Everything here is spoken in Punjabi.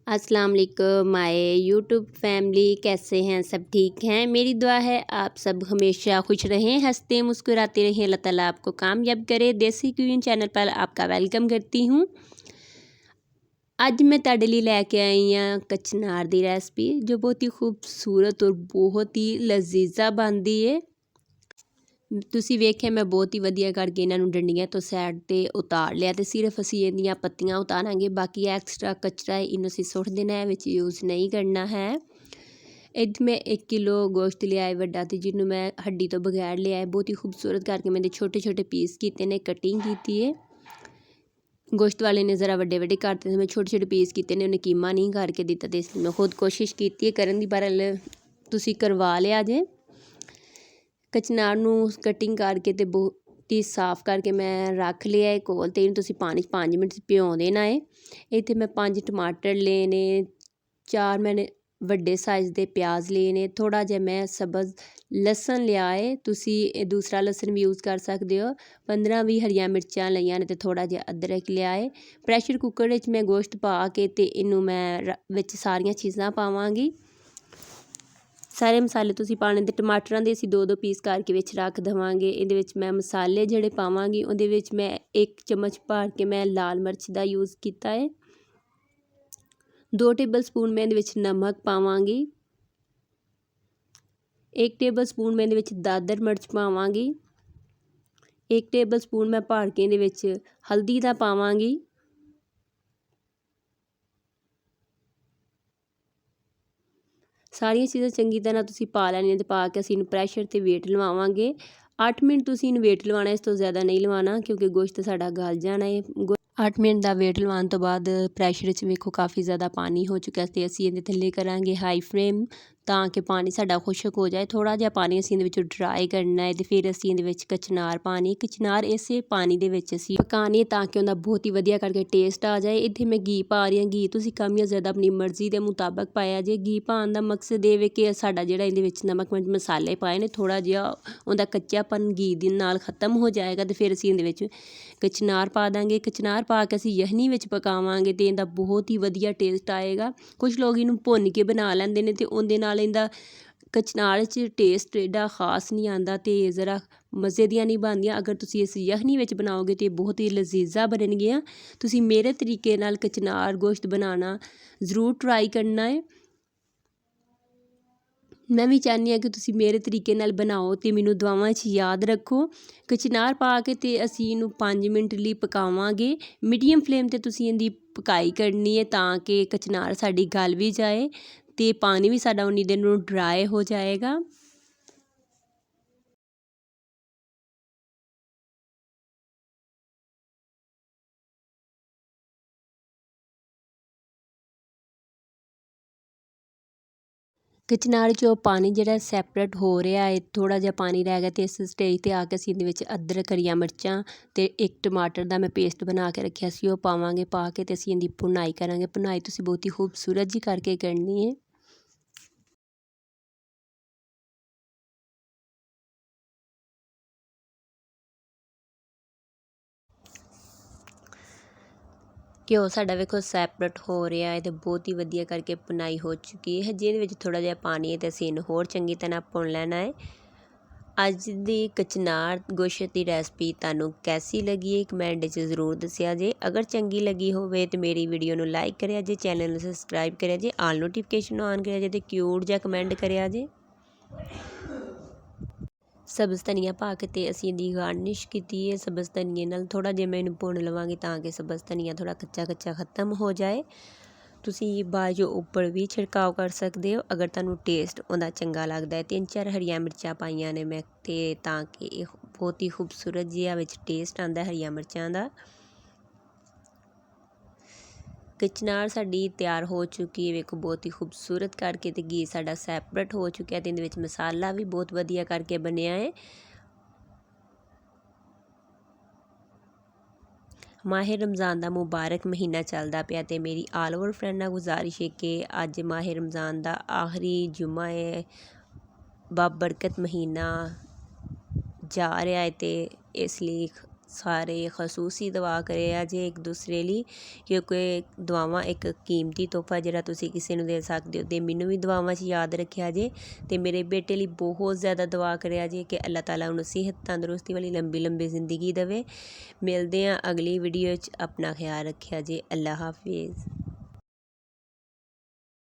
अस्सलाम वालेकुम माय यूट्यूब फैमिली, कैसे हैं? सब ठीक हैं? मेरी दुआ है आप सब हमेशा खुश रहें, हंसते मुस्कुराते रहें। अल्लाह ताला आपको कामयाब करे। देसी क्वीन चैनल पर आपका वेलकम करती हूँ। ਅੱਜ मैं ਤੁਹਾਡੇ ਲਈ ਲੈ ਕੇ ਆਈ ਹਾਂ ਕਚਨਾਰ ਦੀ ਰੈਸਪੀ, जो बहुत ही खूबसूरत और बहुत ही लजीजा ਬਣਦੀ ਏ। ਤੁਸੀਂ ਵੇਖਿਆ ਮੈਂ ਬਹੁਤ ਹੀ ਵਧੀਆ ਕਰਕੇ ਇਹਨਾਂ ਨੂੰ ਡੰਡੀਆਂ ਤੋਂ ਸਾਈਡ ਤੇ ਉਤਾਰ ਲਿਆ ਤੇ ਸਿਰਫ ਅਸੀਂ ਇਹਦੀਆਂ ਪੱਤੀਆਂ ਉਤਾਰਾਂਗੇ। ਬਾਕੀ ਐਕਸਟਰਾ ਕਚਰਾ ਇਹਨੂੰ ਅਸੀਂ ਸੁੱਟ ਦੇਣਾ ਹੈ, ਵਿੱਚ ਯੂਜ਼ ਨਹੀਂ ਕਰਨਾ ਹੈ। ਇੱਥੇ ਮੈਂ 1 ਕਿਲੋ ਗੋਸ਼ਤ ਲਿਆ ਹੈ ਵੱਡਾ, ਤੇ ਜਿਹਨੂੰ ਮੈਂ ਹੱਡੀ ਤੋਂ ਬਗੈਰ ਲਿਆ ਹੈ। ਬਹੁਤ ਹੀ ਖੂਬਸੂਰਤ ਕਰਕੇ ਮੈਂ ਛੋਟੇ ਛੋਟੇ ਪੀਸ ਕੀਤੇ ਨੇ, ਕਟਿੰਗ ਕੀਤੀ ਹੈ। गोश्त वाले ने ज़रा वड्डे वड्डे करते थे, मैं छोटे छोटे पीस किए ने, उन्हें कीमा नहीं करके दिता, तो इसलिए मैं खुद कोशिश की है करन दी, पर तुसी करवा लिया जे। कचनार नूं कटिंग करके ते बहुत ही साफ़ करके मैं रख लिया है कोल, ते इहनूं तुसी पानी 5 मिनट भिओ देना है। इत्थे मैं 5 टमाटर ले ने, 4 मैंने ਵੱਡੇ ਸਾਈਜ਼ ਦੇ ਪਿਆਜ਼ ਲਏ ਨੇ, ਥੋੜ੍ਹਾ ਜਿਹਾ ਮੈਂ ਸਬਜ਼ ਲਸਣ ਲਿਆ ਹੈ, ਤੁਸੀਂ ਦੂਸਰਾ ਲਸਣ ਵੀ ਯੂਜ਼ ਕਰ ਸਕਦੇ ਹੋ। 15-20 ਹਰੀਆਂ ਮਿਰਚਾਂ ਲਈਆਂ ਨੇ, ਤੇ ਥੋੜ੍ਹਾ ਜਿਹਾ ਅਦਰਕ ਲਿਆ ਹੈ। ਪ੍ਰੈਸ਼ਰ ਕੁੱਕਰ ਵਿੱਚ ਮੈਂ ਗੋਸ਼ਤ ਪਾ ਕੇ ਤੇ ਇਹਨੂੰ ਮੈਂ ਵਿੱਚ ਸਾਰੀਆਂ ਚੀਜ਼ਾਂ ਪਾਵਾਂਗੀ। ਸਾਰੇ ਮਸਾਲੇ ਤੁਸੀਂ ਪਾਣੇ, ਤੇ ਟਮਾਟਰਾਂ ਦੇ ਅਸੀਂ 2-2 ਪੀਸ ਕਰਕੇ ਵਿੱਚ ਰੱਖ ਦੇਵਾਂਗੇ। ਇਹਦੇ ਵਿੱਚ ਮੈਂ ਮਸਾਲੇ ਜਿਹੜੇ ਪਾਵਾਂਗੀ, ਉਹਦੇ ਵਿੱਚ ਮੈਂ 1 ਚਮਚ ਭਰ ਕੇ ਮੈਂ ਲਾਲ ਮਿਰਚ ਦਾ ਯੂਜ਼ ਕੀਤਾ ਹੈ। 2 ਟੇਬਲ ਸਪੂਨ ਮੈਂ ਇਹਦੇ ਵਿੱਚ ਨਮਕ ਪਾਵਾਂਗੀ। 1 ਟੇਬਲ ਸਪੂਨ ਮੈਂ ਇਹਦੇ ਵਿੱਚ ਦਾਦਰ ਮਿਰਚ ਪਾਵਾਂਗੀ। 1 ਟੇਬਲ ਸਪੂਨ ਮੈਂ ਭਰ ਕੇ ਇਹਦੇ ਵਿੱਚ ਹਲਦੀ ਦਾ ਪਾਵਾਂਗੀ। ਸਾਰੀਆਂ ਚੀਜ਼ਾਂ ਚੰਗੀ ਤਰ੍ਹਾਂ ਤੁਸੀਂ ਪਾ ਲੈਣੀਆਂ, ਤੇ ਪਾ ਕੇ ਅਸੀਂ ਇਹਨੂੰ ਪ੍ਰੈਸ਼ਰ ਤੇ ਵੇਟ ਲਵਾਵਾਂਗੇ। 8 ਮਿੰਟ ਤੁਸੀਂ ਇਹਨੂੰ ਵੇਟ ਲਵਾਉਣਾ, ਇਸ ਤੋਂ ਜ਼ਿਆਦਾ ਨਹੀਂ ਲਵਾਉਣਾ, ਕਿਉਂਕਿ ਗੋਸ਼ਤ ਸਾਡਾ ਗਲ ਜਾਣਾ ਹੈ। 8 ਮਿੰਟ ਦਾ ਵੇਟ ਲਵਾਉਣ ਤੋਂ ਬਾਅਦ ਪ੍ਰੈਸ਼ਰ 'ਚ ਵੇਖੋ ਕਾਫੀ ਜ਼ਿਆਦਾ ਪਾਣੀ ਹੋ ਚੁੱਕਿਆ, ਤੇ ਅਸੀਂ ਇਹਦੇ ਥੱਲੇ ਕਰਾਂਗੇ ਹਾਈ ਫਲੇਮ, ਤਾਂ ਕਿ ਪਾਣੀ ਸਾਡਾ ਖੁਸ਼ਕ ਹੋ ਜਾਏ। ਥੋੜ੍ਹਾ ਜਿਹਾ ਪਾਣੀ ਅਸੀਂ ਇਹਦੇ ਵਿੱਚੋਂ ਡਰਾਈ ਕਰਨਾ ਹੈ, ਤੇ ਫਿਰ ਅਸੀਂ ਇਹਦੇ ਵਿੱਚ ਕਚਨਾਰ ਪਾਣੀ, ਕਚਨਾਰ ਇਸੇ ਪਾਣੀ ਦੇ ਵਿੱਚ ਅਸੀਂ ਪਕਾਉਣੀ ਹੈ, ਤਾਂ ਕਿ ਉਹਦਾ ਬਹੁਤ ਹੀ ਵਧੀਆ ਕਰਕੇ ਟੇਸਟ ਆ ਜਾਏ। ਇੱਥੇ ਮੈਂ ਘੀ ਪਾ ਰਹੀ ਹਾਂ। ਘੀ ਤੁਸੀਂ ਕਮ ਜਾਂ ਜ਼ਿਆਦਾ ਆਪਣੀ ਮਰਜ਼ੀ ਦੇ ਮੁਤਾਬਕ ਪਾਇਆ ਜੇ। ਘੀ ਪਾਉਣ ਦਾ ਮਕਸਦ ਇਹ ਵੇ ਕਿ ਸਾਡਾ ਜਿਹੜਾ ਇਹਦੇ ਵਿੱਚ ਨਮਕ ਮਿਰਚ ਮਸਾਲੇ ਪਾਏ ਨੇ, ਥੋੜ੍ਹਾ ਜਿਹਾ ਉਹਦਾ ਕੱਚਾਪਨ ਘੀ ਦੇ ਨਾਲ ਖ਼ਤਮ ਹੋ ਜਾਏਗਾ, ਤੇ ਫਿਰ ਅਸੀਂ ਇਹਦੇ ਵਿੱਚ ਕਚਨਾਰ ਪਾ ਦਾਂਗੇ। ਕਚਨਾਰ ਪਾ ਕੇ ਅਸੀਂ ਯਖਨੀ ਵਿੱਚ ਪਕਾਵਾਂਗੇ, ਤੇ ਇਹਦਾ ਬਹੁਤ ਹੀ ਵਧੀਆ ਟੇਸਟ ਆਏਗਾ। ਕੁਝ ਲੋਕ ਇਹਨੂੰ ਭੁੰਨ ਕੇ ਬਣਾ ਲੈਂਦੇ ਨੇ, ਤੇ ਉਹਦੇ ਨਾਲ ਇਹਦਾ ਕਚਨਾਰ 'ਚ ਟੇਸਟ ਐਡਾ ਖਾਸ ਨਹੀਂ ਆਉਂਦਾ, ਤੇ ਜ਼ਰਾ ਮਜ਼ੇ ਦੀਆਂ ਨਹੀਂ ਬਣਦੀਆਂ। ਅਗਰ ਤੁਸੀਂ ਇਸ ਯਖਨੀ ਵਿੱਚ ਬਣਾਓਗੇ ਤਾਂ ਬਹੁਤ ਹੀ ਲਜ਼ੀਜ਼ਾ ਬਣਨਗੀਆਂ। ਤੁਸੀਂ ਮੇਰੇ ਤਰੀਕੇ ਨਾਲ ਕਚਨਾਰ ਗੋਸ਼ਤ ਬਣਾਉਣਾ ਜ਼ਰੂਰ ਟਰਾਈ ਕਰਨਾ ਹੈ। ਮੈਂ ਵੀ ਚਾਹੁੰਦੀ ਹਾਂ ਕਿ ਤੁਸੀਂ ਮੇਰੇ ਤਰੀਕੇ ਨਾਲ ਬਣਾਓ, ਤੇ ਮੈਨੂੰ ਦੁਆਵਾਂ 'ਚ ਯਾਦ ਰੱਖੋ। ਕਚਨਾਰ ਪਾ ਕੇ ਤੇ ਅਸੀਂ ਇਹਨੂੰ 5 ਮਿੰਟ ਲਈ ਪਕਾਵਾਂਗੇ। ਮੀਡੀਅਮ ਫਲੇਮ 'ਤੇ ਤੁਸੀਂ ਇਹਦੀ ਪਕਾਈ ਕਰਨੀ ਹੈ, ਤਾਂ ਕਿ ਕਚਨਾਰ ਸਾਡੀ ਗਲ ਵੀ ਜਾਏ, ਤੇ ਪਾਣੀ ਵੀ ਸਾਡਾ ਉਨੀ ਦੇਰ ਨੂੰ ਡਰਾਈ ਹੋ ਜਾਏਗਾ। ਕਚਨਾਰ 'ਚੋਂ ਪਾਣੀ ਜਿਹੜਾ ਸੈਪਰੇਟ ਹੋ ਰਿਹਾ ਹੈ, ਥੋੜ੍ਹਾ ਜਿਹਾ ਪਾਣੀ ਰਹਿ ਗਿਆ, ਤੇ ਇਸ ਸਟੇਜ 'ਤੇ ਆ ਕੇ ਅਸੀਂ ਇਹਦੇ ਵਿੱਚ ਅਦਰਕ, ਹਰੀਆਂ ਮਿਰਚਾਂ ਤੇ 1 ਟਮਾਟਰ ਦਾ ਮੈਂ ਪੇਸਟ ਬਣਾ ਕੇ ਰੱਖਿਆ ਸੀ, ਉਹ ਪਾਵਾਂਗੇ। ਪਾ ਕੇ ਤੇ ਅਸੀਂ ਇਹਦੀ ਭੁਨਾਈ ਕਰਾਂਗੇ। ਭੁਨਾਈ ਤੁਸੀਂ ਬਹੁਤ ਹੀ ਖੂਬਸੂਰਤ ਜੀ ਕਰਕੇ ਕਰਨੀ ਹੈ। ਘਿਓ ਸਾਡਾ ਵੇਖੋ ਸੈਪਰੇਟ ਹੋ ਰਿਹਾ ਹੈ, ਤੇ ਬਹੁਤ ਹੀ ਵਧੀਆ ਕਰਕੇ ਭੁਨਾਈ ਹੋ ਚੁੱਕੀ ਹੈ। ਜਿਹਦੇ ਵਿੱਚ ਥੋੜ੍ਹਾ ਜਿਹਾ ਪਾਣੀ ਹੈ, ਤੇ ਅਸੀਂ ਇਹਨੂੰ ਹੋਰ ਚੰਗੀ ਤਰ੍ਹਾਂ ਭੁੰਨ ਲੈਣਾ ਹੈ। ਅੱਜ ਦੀ ਕਚਨਾਰ ਗੋਸ਼ਤ ਦੀ ਰੈਸਪੀ ਤੁਹਾਨੂੰ ਕੈਸੀ ਲੱਗੀ ਹੈ, ਕਮੈਂਟ 'ਚ ਜ਼ਰੂਰ ਦੱਸਿਆ ਜੇ। ਅਗਰ ਚੰਗੀ ਲੱਗੀ ਹੋਵੇ ਤਾਂ ਮੇਰੀ ਵੀਡੀਓ ਨੂੰ ਲਾਈਕ ਕਰਿਆ ਜੇ, ਚੈਨਲ ਨੂੰ ਸਬਸਕ੍ਰਾਈਬ ਕਰਿਆ ਜੇ, ਆਲ ਨੋਟੀਫਿਕੇਸ਼ਨ ਆਨ ਕਰਿਆ ਜੇ, ਤੇ ਕਿਊਟ ਜਿਹਾ ਕਮੈਂਟ ਕਰਿਆ ਜੇ। ਸਬਜ਼ ਧਨੀਆ ਪਾ ਕੇ ਤੇ ਅਸੀਂ ਇਹਦੀ ਗਾਰਨਿਸ਼ ਕੀਤੀ ਹੈ ਸਬਜ਼ ਧਨੀਏ ਨਾਲ। ਥੋੜ੍ਹਾ ਜਿਹਾ ਮੈਂ ਇਹਨੂੰ ਭੁੰਨ ਲਵਾਂਗੀ, ਤਾਂ ਕਿ ਸਬਜ਼ ਧਨੀਆ ਥੋੜ੍ਹਾ ਕੱਚਾ ਕੱਚਾ ਖ਼ਤਮ ਹੋ ਜਾਏ। ਤੁਸੀਂ ਬਾਅਦ 'ਚੋਂ ਉੱਪਰ ਵੀ ਛਿੜਕਾਅ ਕਰ ਸਕਦੇ ਹੋ, ਅਗਰ ਤੁਹਾਨੂੰ ਟੇਸਟ ਉਹਦਾ ਚੰਗਾ ਲੱਗਦਾ ਹੈ। 3-4 ਹਰੀਆਂ ਮਿਰਚਾਂ ਪਾਈਆਂ ਨੇ ਮੈਂ, ਤੇ ਤਾਂ ਕਿ ਇਹ ਬਹੁਤ ਹੀ ਖੂਬਸੂਰਤ ਜਿਹਾ ਵਿੱਚ ਟੇਸਟ ਆਉਂਦਾ ਹਰੀਆਂ ਮਿਰਚਾਂ ਦਾ। ਕਚਨਾਰ ਸਾਡੀ ਤਿਆਰ ਹੋ ਚੁੱਕੀ ਹੈ, ਵੇਖੋ ਬਹੁਤ ਹੀ ਖੂਬਸੂਰਤ ਕਰਕੇ, ਤੇ ਘੀ ਸਾਡਾ ਸੈਪਰੇਟ ਹੋ ਚੁੱਕਿਆ, ਤੇ ਇਹਦੇ ਵਿੱਚ ਮਸਾਲਾ ਵੀ ਬਹੁਤ ਵਧੀਆ ਕਰਕੇ ਬਣਿਆ ਹੈ। ਮਾਹਿਰ ਰਮਜ਼ਾਨ ਦਾ ਮੁਬਾਰਕ ਮਹੀਨਾ ਚੱਲਦਾ ਪਿਆ, ਤੇ ਮੇਰੀ ਆਲ ਓਵਰ ਫਰੈਂਡ ਨਾਲ ਗੁਜ਼ਾਰਿਸ਼ ਹੈ ਕਿ ਅੱਜ ਮਾਹਿਰ ਰਮਜ਼ਾਨ ਦਾ ਆਖਰੀ ਜੁਮਾ ਹੈ, ਬਾਬਰਕਤ ਮਹੀਨਾ ਜਾ ਰਿਹਾ ਹੈ, ਤੇ ਇਸ ਲਈ ਸਾਰੇ ਖਸੂਸੀ ਦੁਆ ਕਰਿਆ ਜੇ ਇੱਕ ਦੂਸਰੇ ਲਈ, ਕਿਉਂਕਿ ਦੁਆਵਾਂ ਇੱਕ ਕੀਮਤੀ ਤੋਹਫਾ ਜਿਹੜਾ ਤੁਸੀਂ ਕਿਸੇ ਨੂੰ ਦੇ ਸਕਦੇ ਹੋ। ਅਤੇ ਮੈਨੂੰ ਵੀ ਦੁਆਵਾਂ 'ਚ ਯਾਦ ਰੱਖਿਆ ਜੇ ਅਤੇ ਮੇਰੇ ਬੇਟੇ ਲਈ ਬਹੁਤ ਜ਼ਿਆਦਾ ਦੁਆ ਕਰਿਆ ਜੇ ਕਿ ਅੱਲਾਹ ਤਾਲਾ ਉਹਨੂੰ ਸਿਹਤ ਤੰਦਰੁਸਤੀ ਵਾਲੀ ਲੰਬੀ ਜ਼ਿੰਦਗੀ ਦੇਵੇ। ਮਿਲਦੇ ਹਾਂ ਅਗਲੀ ਵੀਡੀਓ 'ਚ, ਆਪਣਾ ਖਿਆਲ ਰੱਖਿਆ ਜੇ। ਅੱਲਾ ਹਾਫਿਜ਼।